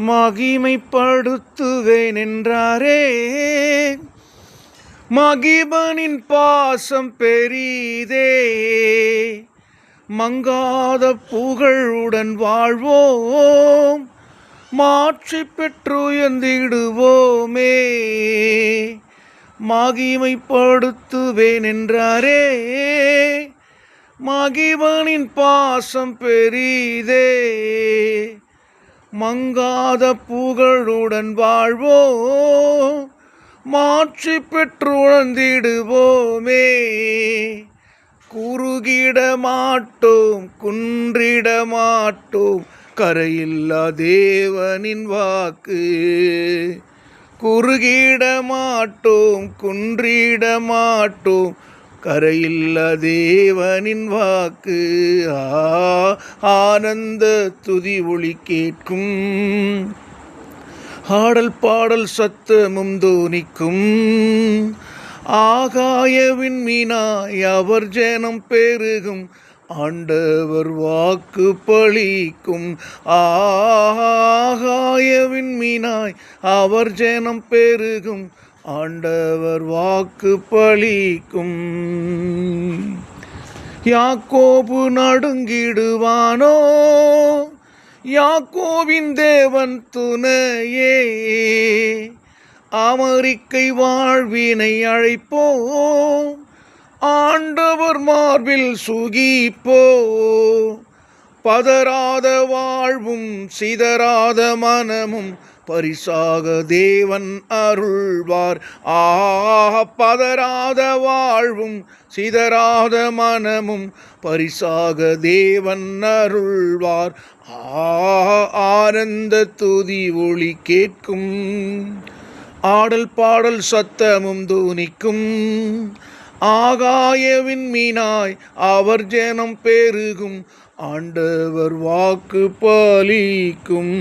மகிமைப்படுத்துவேன் என்றாரே, மகிபனின் பாசம் பெரிதே. மங்காத புகழுடன் வாழ்வோம், மாற்றி பெற்றுயர்ந்திடுவோமே. மகிமைப்படுத்துவேன் என்றாரே, மகிபனின் பாசம் பெரிதே. மங்காத புகழுடன் வாழ்வோம், மாற்றி பெற்றுணர்ந்திடுவோமே. குறுகிட மாட்டோம், குன்றிட மாட்டோம், கரையில்லா தேவனின் வாக்கு. குறுகிட மாட்டோம், குன்றிட மாட்டோம், கரையில்லா தேவனின் வாக்கு. ஆனந்த துதி ஒளி கேட்கும், ஆடல் பாடல் சத்தமும் தோனிக்கும். ஆகாயவின் மீனாய் அவர் ஜனம் பெருகும், ஆண்டவர் வாக்கு பலிக்கும். ஆகாயவின் மீனாய் அவர் ஜனம் பெருகும், ஆண்டவர் வாக்கு பலிக்கும். யாக்கோபு நடுங்கிடுவானோ, யாக்கோவின் தேவன் துணையே. அமெரிக்கை வாழ்வினை அழைப்போம், ஆண்டவர் மார்பில் சுகிப்போ. பதறாத வாழ்வும் சிதறாத மனமும் பரிசாக தேவன் அருள்வார். பதறாத வாழ்வும் சிதறாத மனமும் பரிசாக தேவன் அருள்வார். ஆனந்த துதி ஒளி கேட்கும், ஆடல் பாடல் சத்தமும் தோனிக்கும். ஆகாயவின் மீனாய் அவர் ஜனம் பெருகும், ஆண்டவர் வாக்கு பலிக்கும்.